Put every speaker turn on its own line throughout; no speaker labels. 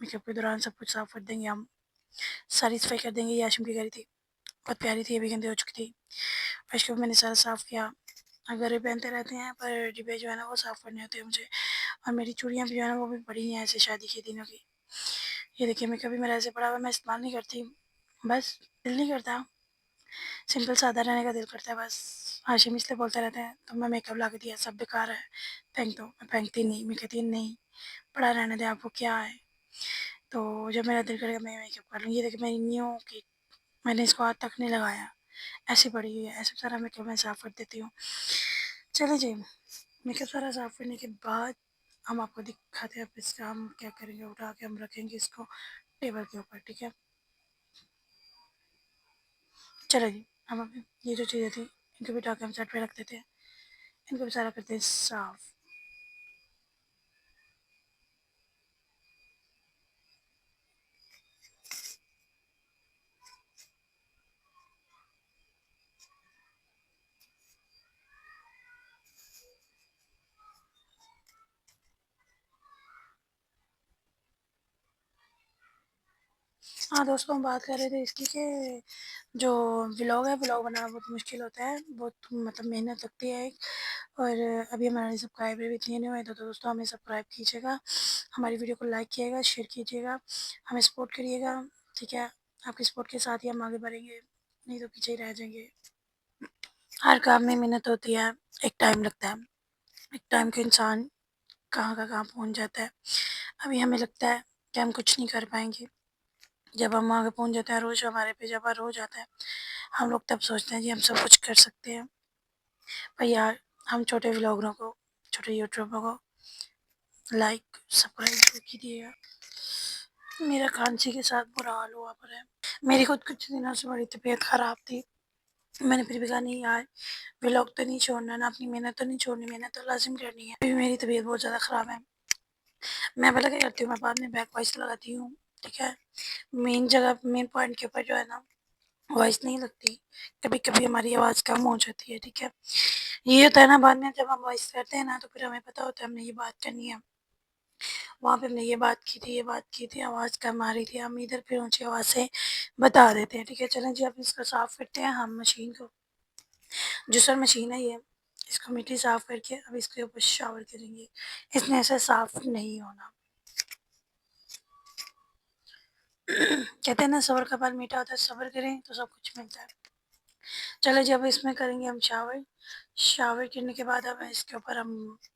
Make up کے دوران سب کچھ صاف کر دیں گے ہم، ساری صفائی کر دیں گے. یہ آشم کی گھڑی تھی، بہت پیاری تھی، ابھی گندی ہو چکی تھی. اس کے بعد میں نے سارا صاف کیا. گھر پہنتے رہتے ہیں پر ڈبے جو ہے نا وہ صاف کرنے ہوتے ہیں مجھے. اور میری چوڑیاں بھی جو ہے نا وہ بھی پڑی ہیں ایسے شادی کے دنوں کی. یہ دیکھیے میک اپ بھی میرا ایسے پڑا ہوا، میں استعمال نہیں کرتی، بس دل نہیں کرتا، سمپل سادہ رہنے کا دل کرتا ہے بس. ہاشم اس لیے بولتے رہتے ہیں تو میں میک اپ لا کے دیا، سب بیکار ہے پھینک دو. میں پھینکتی نہیں، میں کہتی نہیں پڑا رہنے دیں، آپ کو کیا ہے. تو جب میرا دل کرے گا میں میک اپ کر لوں گی. یہ دیکھیں میری نیو کی، میں نے اس کو ہاتھ تک نہیں لگایا، ایسی پڑی ہوئی ہے. ایسے سارا میک اپ میں صاف کر دیتی ہوں. چلے جی، میک اپ سارا صاف کرنے کے بعد ہم آپ کو دکھاتے ہیں اب اس کا ہم کیا کریں گے. اٹھا کے ہم رکھیں گے اس کو ٹیبل کے اوپر، ٹھیک ہے. چلو جی، ہم اب یہ جو چیزیں تھیں ان کو بھی اٹھا کے ہم سائڈ پہ رکھ دیتے ہیں. ان کو بھی سارا کرتے ہیں صاف. ہاں دوستوں، ہم بات کر رہے تھے اس کی کہ جو ولاگ ہے، ولاگ بنانا بہت مشکل ہوتا ہے، بہت مطلب محنت لگتی ہے. اور ابھی ہمارے سبسکرائبر بھی اتنے نہیں ہوئے تو دوستوں ہمیں سبسکرائب کیجیے گا، ہماری ویڈیو کو لائک کیے گا، شیئر کیجیے گا، ہمیں سپورٹ کریے گا، ٹھیک ہے. آپ کی سپورٹ کے ساتھ ہی ہم آگے بڑھیں گے، نہیں تو پیچھے ہی رہ جائیں گے. ہر کام میں محنت ہوتی ہے، ایک ٹائم لگتا ہے، ایک ٹائم کے انسان کہاں کا کہاں پہنچ جاتا ہے. ابھی ہمیں لگتا ہے کہ ہم کچھ نہیں کر پائیں گے، جب ہم آگے پہنچ جاتے ہیں، روز ہمارے پہ جب ہر ہو جاتا ہے ہم لوگ تب سوچتے ہیں جی ہم سب کچھ کر سکتے ہیں. پر یار ہم چھوٹے ولاگروں کو، چھوٹے یوٹیوبروں کو لائک سبسکرائب کیجیے گا. میرا کھانسی کے ساتھ برا حال ہوا پر ہے. میری خود کچھ دنوں سے بڑی طبیعت خراب تھی، میں نے پھر بھی کہا نہیں یار ولاگ تو نہیں چھوڑنا نا، اپنی محنت تو نہیں چھوڑنی، محنت تو لازم کرنی ہے. ابھی میری طبیعت بہت زیادہ خراب ہے. میں پہلے کیا کرتی ہوں، میں بعد میں بیک وائس لگاتی ہوں، ٹھیک ہے. مین جگہ، مین پوائنٹ کے اوپر جو ہے نا وائس نہیں لگتی، کبھی کبھی ہماری آواز کم ہو جاتی ہے، ٹھیک ہے. یہ ہوتا ہے نا بعد میں جب ہم وائس کرتے ہیں نا تو پھر ہمیں پتہ ہوتا ہے ہم نے یہ بات کرنی ہے، وہاں پہ ہم نے یہ بات کی تھی، یہ بات کی تھی، آواز کم آ رہی تھی، ہم ادھر پھر اونچی آواز سے بتا دیتے ہیں، ٹھیک ہے. چلیں جی اب اس کو صاف کرتے ہیں ہم مشین کو. جوسر مشین ہے یہ، اس کو مٹی صاف کر کے اب اس کے اوپر شاور کریں گے. اس میں ایسا صاف نہیں ہونا. کہتے ہیں نا صبر کا پھل میٹھا ہوتا ہے، صبر کریں تو سب کچھ ملتا ہے. چلو جب اس میں کریں گے ہم شاور. شاور کرنے کے بعد اب اس کے اوپر ہم،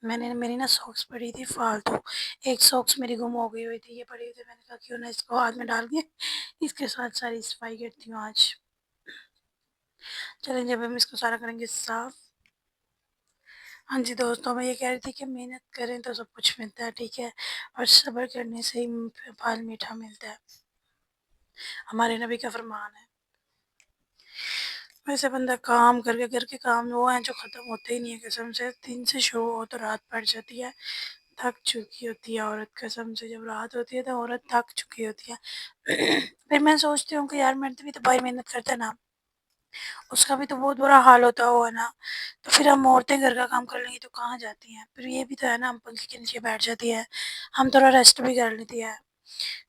میری نا ساکس پڑی تھی فالتو، ایک ساکس میری گم ہو گئی ہوئی تھی، یہ پڑی ہوئی تھی، میں نے کہا کیوں نہ اس کو ہاتھ میں ڈال کے اس کے ساتھ ساری صفائی کرتی ہوں آج. چلیں جب ہم اس کو سارا کریں گے صاف. ہاں جی دوستوں، میں یہ کہہ رہی تھی کہ محنت کریں تو سب کچھ ملتا ہے، ٹھیک ہے. اور صبر کرنے سے ہی پھل میٹھا ملتا ہے، ہمارے نبی کا فرمان ہے. ویسے بندہ کام کر کے، گھر کے کام وہ ہیں جو ختم ہوتے ہی نہیں ہے قسم سے. دن سے شروع ہو تو رات پڑ جاتی ہے، تھک چکی ہوتی ہے عورت قسم سے. جب رات ہوتی ہے تو عورت تھک چکی ہوتی ہے. پھر میں سوچتی ہوں کہ یار مرد بھی تو بھائی محنت کرتا ہے نا، اس کا بھی تو بہت برا حال ہوتا ہوا نا. تو پھر ہم عورتیں گھر کا کام کر لیں گی تو کہاں جاتی ہیں؟ پھر یہ بھی تو ہے نا، ہم پنکھے کے نیچے بیٹھ جاتی ہے، ہم تھوڑا ریسٹ بھی کر لیتی ہے.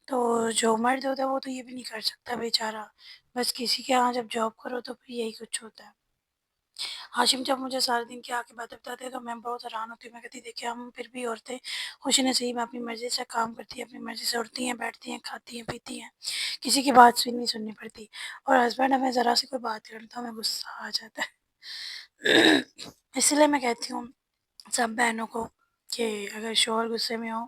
تو جو مرد ہوتا ہے وہ تو یہ بھی نہیں کر سکتا بیچارہ. بس کسی کے یہاں جب جاب کرو تو پھر یہی کچھ ہوتا ہے. ہاشم جب مجھے سارے دن کی آ کے باتیں بتاتے ہیں تو میں بہت حیران ہوتی ہوں. میں کہتی دیکھیں ہم پھر بھی عورتیں خوش نصیب اپنی مرضی سے کام کرتی ہیں، اپنی مرضی سے اٹھتی ہیں، بیٹھتی ہیں، کھاتی ہیں، پیتی ہیں، کسی کی بات نہیں سننی پڑتی. اور ہسبینڈ ہمیں ذرا سی کوئی بات کرتا تو ہمیں غصہ آ جاتا ہے. اسی لیے میں کہتی ہوں سب بہنوں کو کہ اگر شوہر غصے میں ہو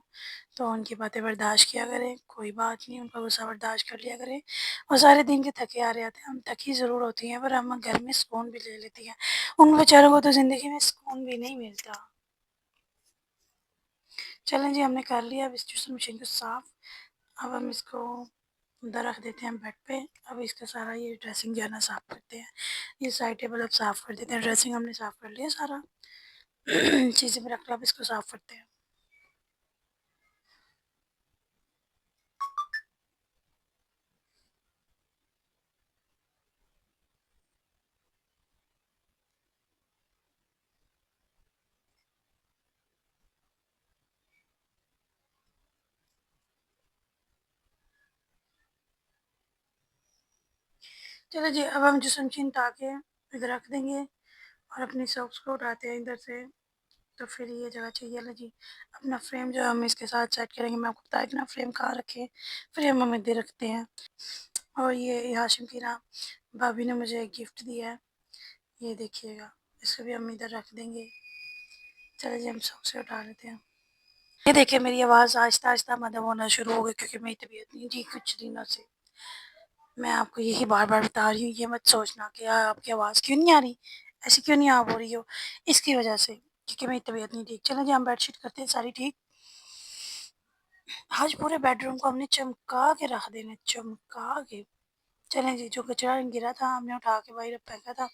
تو ان کی باتیں برداشت کیا کریں، کوئی بات نہیں، ان کا غصہ برداشت کر لیا کریں. اور سارے دن کے تھکے آ رہے آتے ہیں، ہم تھکی ضرور ہوتی ہیں پر ہم گھر میں سکون بھی لے لیتی ہیں. ان بیچاروں کو تو زندگی میں سکون بھی نہیں ملتا. چلیں جی ہم نے کر لیا اب اس جوسر مشین کو صاف. اب ہم اس کو ادھر رکھ دیتے ہیں بیڈ پہ. اب اس کا سارا یہ ڈریسنگ جو ہے نا صاف کرتے ہیں، یہ سائڈ ٹیبل اب صاف کر دیتے ہیں. ڈریسنگ ہم نے صاف کر لیا سارا، چیزیں میں رکھ لو، اب اس کو صاف کرتے ہیں. چلو جی، اب ہم جو سمچین اٹھا کے ادھر رکھ دیں گے اور اپنی ساکس کو اٹھاتے ہیں ادھر سے، تو پھر یہ جگہ چاہیے نا جی اپنا فریم جو ہم اس کے ساتھ سیٹ کریں گے. میں آپ کو بتایا کہ نا فریم کہاں رکھے، فریم ہم ادھر رکھتے ہیں. اور یہ ہاشم کی نا بھابھی نے مجھے ایک گفٹ دیا ہے، یہ دیکھیے گا، اس کو بھی ہم ادھر رکھ دیں گے. چلے جی ہم سب سے اٹھا لیتے ہیں. یہ دیکھیں میری آواز آہستہ آہستہ مدھم ہونا شروع ہو گئی کیونکہ میری طبیعت نہیں ٹھیک کچھ دنوں سے. میں آپ کو یہی بار بار بتا رہی ہوں، یہ مت سوچنا کہ آپ کی آواز کیوں نہیں آ رہی، ایسی کیوں نہیں آپ ہو رہی ہو، اس کی وجہ سے کیونکہ میری طبیعت نہیں ٹھیک. چلیں جی ہم بیڈ شیٹ کرتے ہیں ساری ٹھیک. آج پورے بیڈ روم کو ہم نے چمکا کے رکھ دینا، چمکا کے. چلیں جی جو کچرا گرا تھا ہم نے اٹھا کے باہر پھینکا تھا،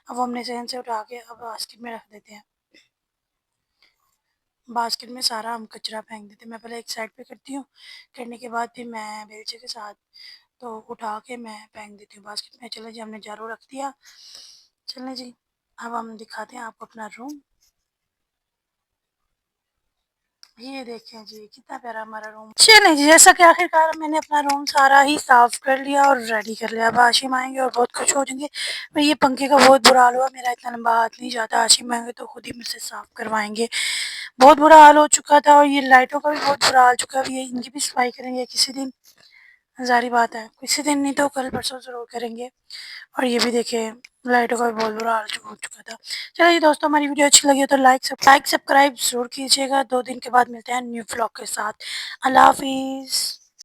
اب ہم نے ذہن سے اٹھا کے اب باسکٹ میں رکھ دیتے ہیں. باسکٹ میں سارا ہم کچرا پھینک دیتے ہیں. میں پہلے ایک سائڈ پہ کرتی ہوں، کرنے کے بعد پھر میں بیلچے کے ساتھ تو اٹھا کے میں پھینک دیتی ہوں باسکٹ میں. چلیں جی ہم نے جھاڑو رکھ دیا. چلیں جی اب ہم دکھاتے ہیں آپ کو اپنا روم. یہ دیکھیں جی کتنا پیارا ہمارا روم. چلیں جی جیسا کہ آخر کار میں نے اپنا روم سارا ہی صاف کر لیا اور ریڈی کر لیا. اب ہاشم آئیں گے اور بہت خوش ہو جائیں گے. پر یہ پنکھے کا بہت برا حال ہوا، میرا اتنا لمبا ہاتھ نہیں جاتا. ہاشم آئیں گے تو خود ہی مجھ سے صاف کروائیں گے. بہت برا حال ہو چکا تھا اور یہ لائٹوں کا بھی بہت برا حال چکا ہے. یہ ان کی بھی صفائی کریں گے کسی دن، ظاہری بات ہے کسی دن نہیں تو کل پرسوں ضرور کریں گے. اور یہ بھی دیکھیں لائٹوں کا بھی بہت برا حال ہو چکا تھا. چلیے دوستوں ہماری ویڈیو اچھی لگی ہو تو لائک سبسکرائب ضرور کیجیے گا. 2 دن کے بعد ملتے ہیں نیو ولاگ کے ساتھ. اللہ حافظ.